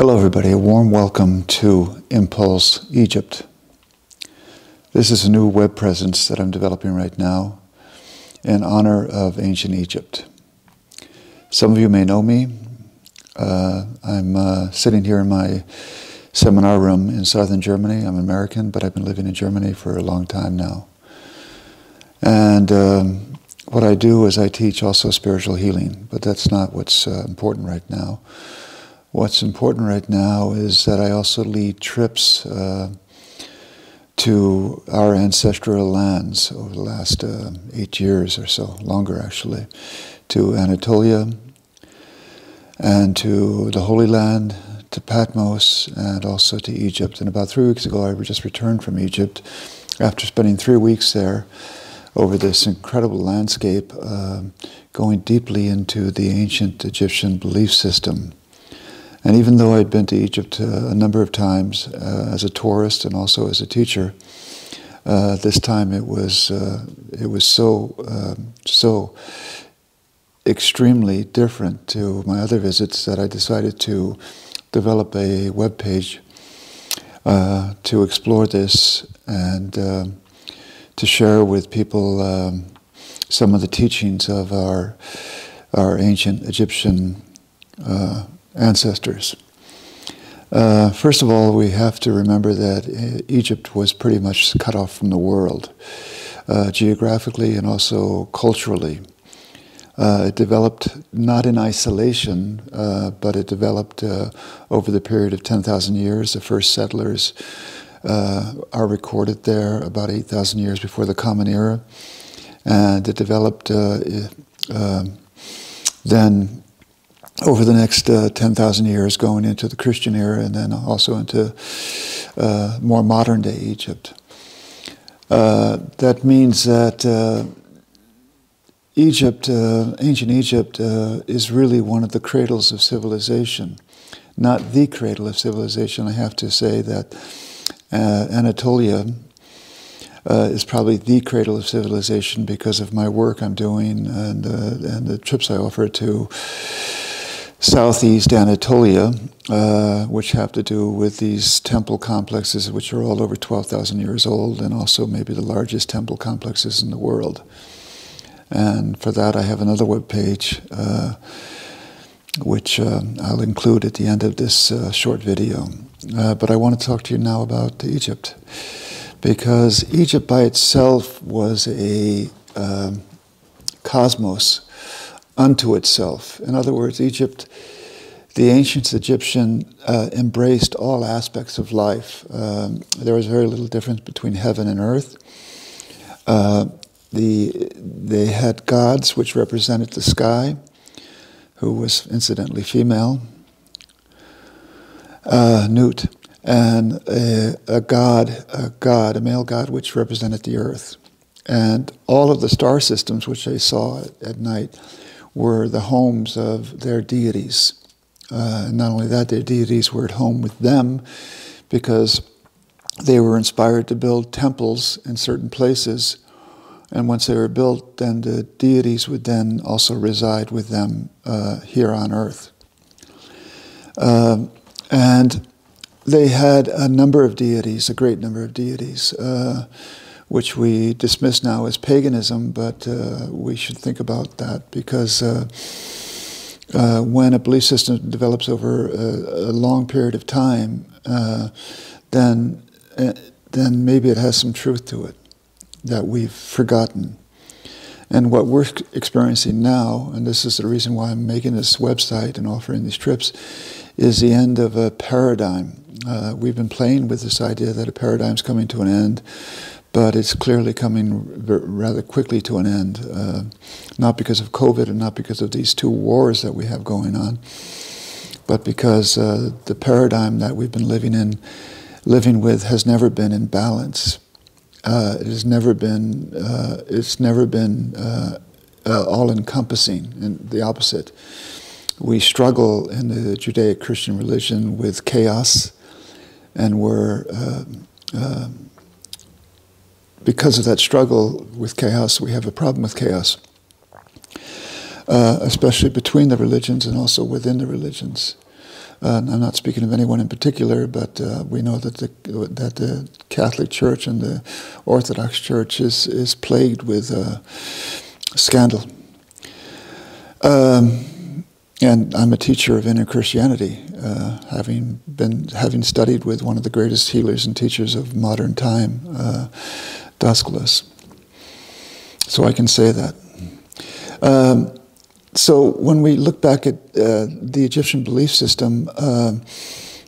Hello everybody, a warm welcome to Impulse Egypt. This is a new web presence that I'm developing right now in honor of ancient Egypt. Some of you may know me. I'm sitting here in my seminar room in southern Germany. I'm American, but I've been living in Germany for a long time now. And what I do is I teach also spiritual healing, but that's not what's important right now. What's important right now is that I also lead trips to our ancestral lands over the last 8 years or so, longer actually, to Anatolia and to the Holy Land, to Patmos, and also to Egypt. And about 3 weeks ago I just returned from Egypt after spending 3 weeks there over this incredible landscape, going deeply into the ancient Egyptian belief system. And even though I'd been to Egypt a number of times as a tourist and also as a teacher, this time it was so extremely different to my other visits that I decided to develop a web page to explore this and to share with people some of the teachings of our ancient Egyptian ancestors. First of all, we have to remember that Egypt was pretty much cut off from the world, geographically and also culturally. It developed not in isolation, but it developed over the period of 10,000 years. The first settlers are recorded there about 8,000 years before the Common Era. And it developed then over the next 10,000 years, going into the Christian era and then also into more modern day Egypt. That means that Egypt, ancient Egypt, is really one of the cradles of civilization. Not the cradle of civilization. I have to say that Anatolia is probably the cradle of civilization because of my work I'm doing and the trips I offer to Southeast Anatolia, which have to do with these temple complexes, which are all over 12,000 years old, and also maybe the largest temple complexes in the world. And for that, I have another web page, which I'll include at the end of this short video. But I want to talk to you now about Egypt, because Egypt by itself was a cosmos unto itself. In other words, Egypt, the ancient Egyptian embraced all aspects of life. There was very little difference between heaven and earth. They had gods which represented the sky, who was incidentally female, Nut, and a male god which represented the earth. And all of the star systems which they saw at night were the homes of their deities. And not only that, their deities were at home with them because they were inspired to build temples in certain places. And once they were built, then the deities would then also reside with them here on earth. And they had a number of deities, a great number of deities, which we dismiss now as paganism, but we should think about that because when a belief system develops over a long period of time, then maybe it has some truth to it that we've forgotten. And what we're experiencing now, and this is the reason why I'm making this website and offering these trips, is the end of a paradigm. We've been playing with this idea that a paradigm's coming to an end, but it's clearly coming rather quickly to an end, not because of COVID and not because of these two wars that we have going on, but because the paradigm that we've been living with has never been in balance. It has never been. It's never been all-encompassing, and the opposite. We struggle in the Judeo-Christian religion with chaos, and we're because of that struggle with chaos, we have a problem with chaos, especially between the religions and also within the religions. I'm not speaking of anyone in particular, but we know that the Catholic Church and the Orthodox Church is plagued with scandal. And I'm a teacher of inner Christianity, having studied with one of the greatest healers and teachers of modern time, Dascalos. So I can say that. So when we look back at the Egyptian belief system,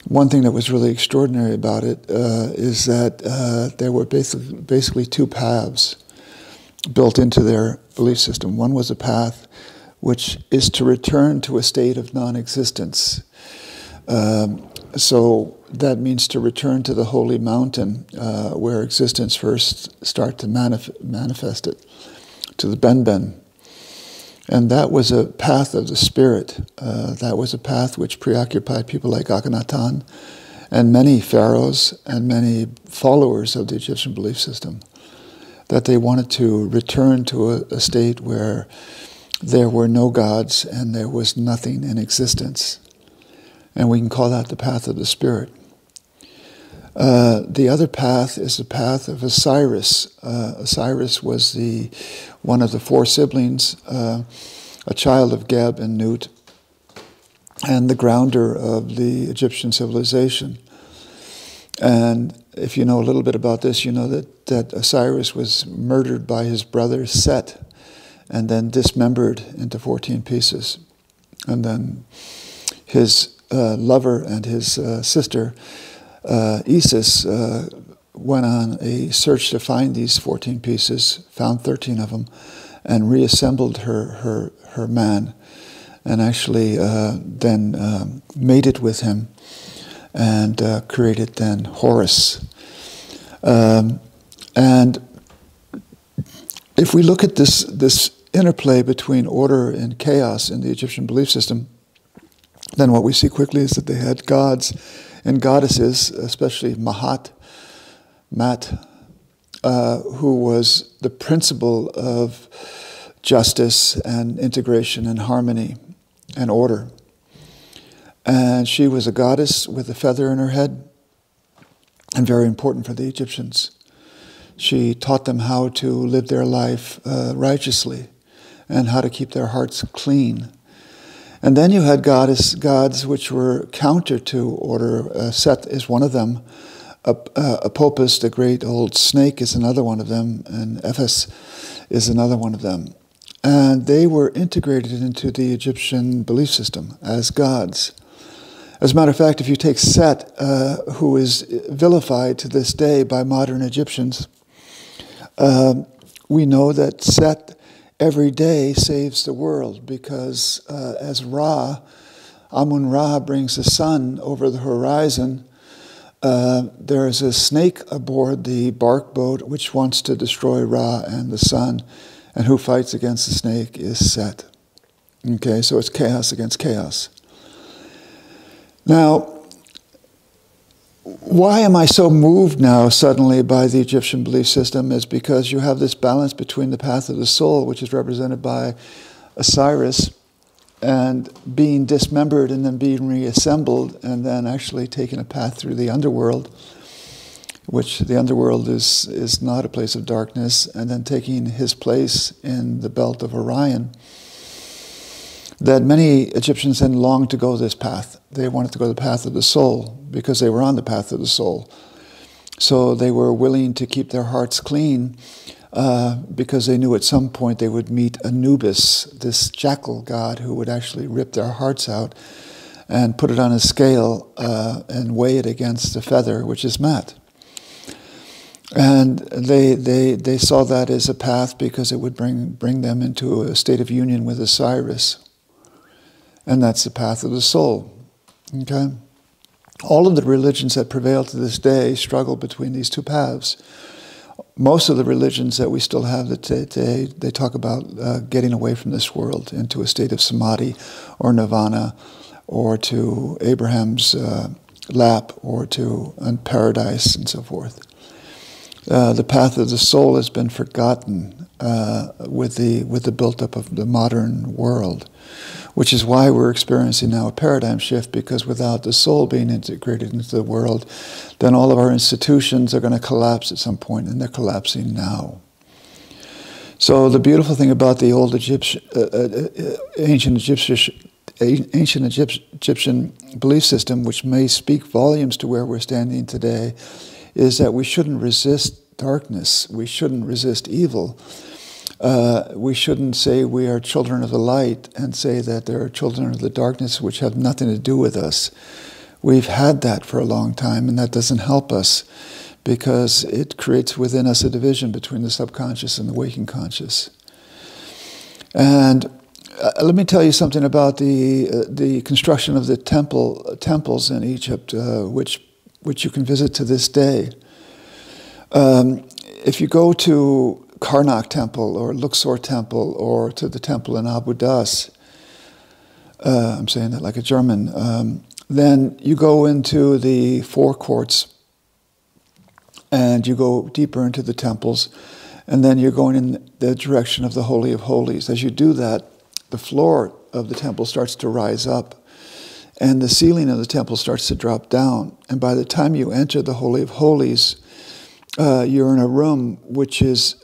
one thing that was really extraordinary about it is that there were basically two paths built into their belief system. One was a path which is to return to a state of non-existence. So that means to return to the holy mountain where existence first started to manifest it, to the Benben. And that was a path of the spirit. That was a path which preoccupied people like Akhenaten and many pharaohs and many followers of the Egyptian belief system, that they wanted to return to a state where there were no gods and there was nothing in existence. And we can call that the path of the spirit. The other path is the path of Osiris. Osiris was one of the four siblings, a child of Geb and Nut, and the grounder of the Egyptian civilization. And if you know a little bit about this, you know that Osiris was murdered by his brother Set, and then dismembered into 14 pieces. And then his lover and his sister, Isis, went on a search to find these 14 pieces, found 13 of them, and reassembled her man, and actually then mated with him, and created then Horus. And if we look at this interplay between order and chaos in the Egyptian belief system, then what we see quickly is that they had gods and goddesses, especially Mat, who was the principle of justice and integration and harmony and order. And she was a goddess with a feather in her head, and very important for the Egyptians. She taught them how to live their life righteously and how to keep their hearts clean. And then you had gods which were counter to order. Set is one of them. Apopus, the great old snake, is another one of them, and Ephes is another one of them. And they were integrated into the Egyptian belief system as gods. As a matter of fact, if you take Set, who is vilified to this day by modern Egyptians, we know that Set every day saves the world, because as Ra, Amun-Ra brings the sun over the horizon, there is a snake aboard the bark boat which wants to destroy Ra and the sun, and who fights against the snake is Set. Okay, so it's chaos against chaos. Now, why am I so moved now suddenly by the Egyptian belief system is because you have this balance between the path of the soul, which is represented by Osiris, and being dismembered and then being reassembled, and then actually taking a path through the underworld, which the underworld is not a place of darkness, and then taking his place in the belt of Orion. That many Egyptians then longed to go this path. They wanted to go the path of the soul because they were on the path of the soul. So they were willing to keep their hearts clean because they knew at some point they would meet Anubis, this jackal god who would actually rip their hearts out and put it on a scale and weigh it against the feather, which is Mat. And they saw that as a path because it would bring them into a state of union with Osiris. And that's the path of the soul. Okay? All of the religions that prevail to this day struggle between these two paths. Most of the religions that we still have today, they talk about getting away from this world into a state of samadhi or nirvana, or to Abraham's lap, or to paradise and so forth. The path of the soul has been forgotten with the build-up of the modern world, which is why we're experiencing now a paradigm shift, because without the soul being integrated into the world, then all of our institutions are going to collapse at some point, and they're collapsing now. So the beautiful thing about the old ancient Egyptian belief system, which may speak volumes to where we're standing today, is that we shouldn't resist darkness. We shouldn't resist evil. We shouldn't say we are children of the light and say that there are children of the darkness which have nothing to do with us. We've had that for a long time, and that doesn't help us, because it creates within us a division between the subconscious and the waking conscious. And let me tell you something about the construction of the temples in Egypt, which you can visit to this day. If you go to Karnak Temple or Luxor Temple or to the temple in Abu Das, I'm saying that like a German, then you go into the forecourts and you go deeper into the temples, and then you're going in the direction of the Holy of Holies. As you do that, the floor of the temple starts to rise up, and the ceiling of the temple starts to drop down. And by the time you enter the Holy of Holies, you're in a room which is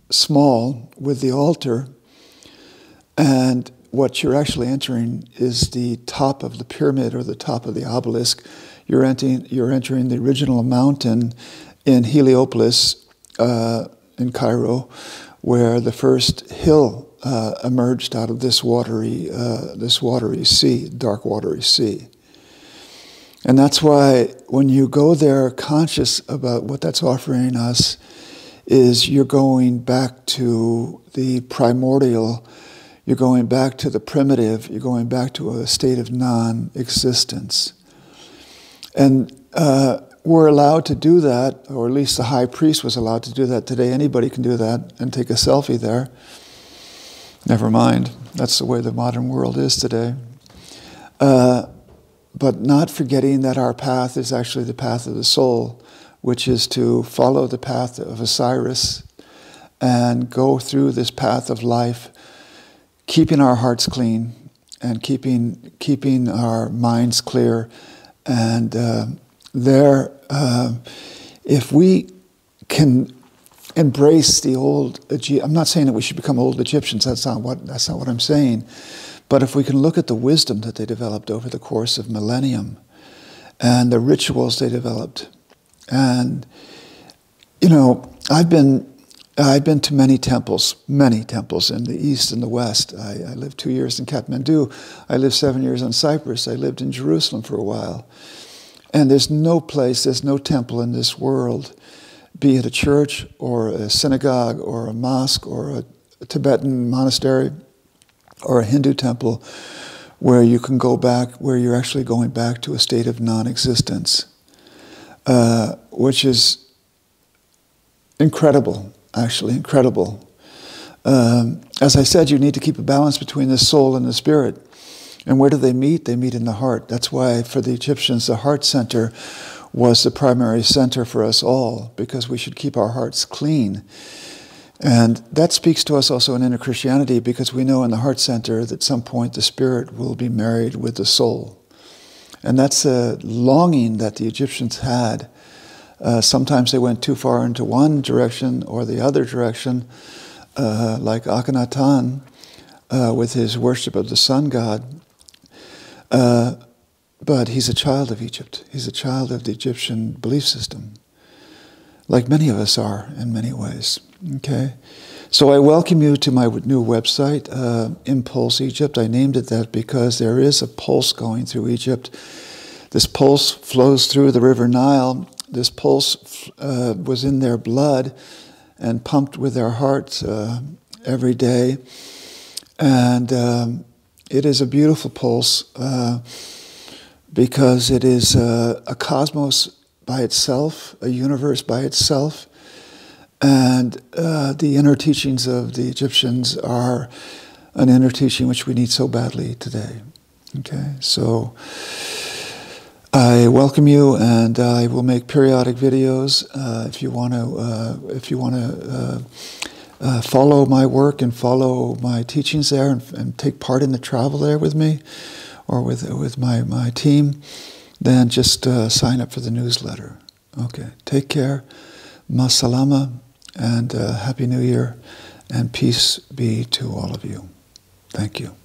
small with the altar, and what you're actually entering is the top of the pyramid or the top of the obelisk. You're entering the original mountain in Heliopolis in Cairo, where the first hill emerged out of this watery sea, dark watery sea. And that's why when you go there conscious about what that's offering us, is you're going back to the primordial, you're going back to the primitive, you're going back to a state of non-existence. And we're allowed to do that, or at least the high priest was allowed to do that. Today anybody can do that and take a selfie there. Never mind, that's the way the modern world is today. But not forgetting that our path is actually the path of the soul, which is to follow the path of Osiris and go through this path of life, keeping our hearts clean and keeping our minds clear. And if we can embrace the old I'm not saying that we should become old Egyptians, that's not what I'm saying. But if we can look at the wisdom that they developed over the course of millennium and the rituals they developed. And, you know, I've been to many temples in the East and the West. I lived 2 years in Kathmandu. I lived 7 years on Cyprus. I lived in Jerusalem for a while. And there's no place, there's no temple in this world, be it a church or a synagogue or a mosque or a Tibetan monastery or a Hindu temple, where you can go back, where you're actually going back to a state of non-existence, which is incredible, actually incredible. As I said, you need to keep a balance between the soul and the spirit. And where do they meet? They meet in the heart. That's why for the Egyptians, the heart center was the primary center for us all, because we should keep our hearts clean. And that speaks to us also in inner Christianity, because we know in the heart center that at some point the spirit will be married with the soul. And that's a longing that the Egyptians had. Sometimes they went too far into one direction or the other direction, like Akhenaten with his worship of the sun god. But he's a child of Egypt. He's a child of the Egyptian belief system, like many of us are in many ways. Okay, so I welcome you to my new website, Impulse Egypt. I named it that because there is a pulse going through Egypt. This pulse flows through the River Nile. This pulse was in their blood and pumped with their hearts every day. And it is a beautiful pulse because it is a cosmos by itself, a universe by itself. And the inner teachings of the Egyptians are an inner teaching which we need so badly today. Okay, so I welcome you, and I will make periodic videos if you want to follow my work and follow my teachings there and take part in the travel there with me or with my team, then just sign up for the newsletter. Okay, take care. Masalama, and Happy New Year, and peace be to all of you. Thank you.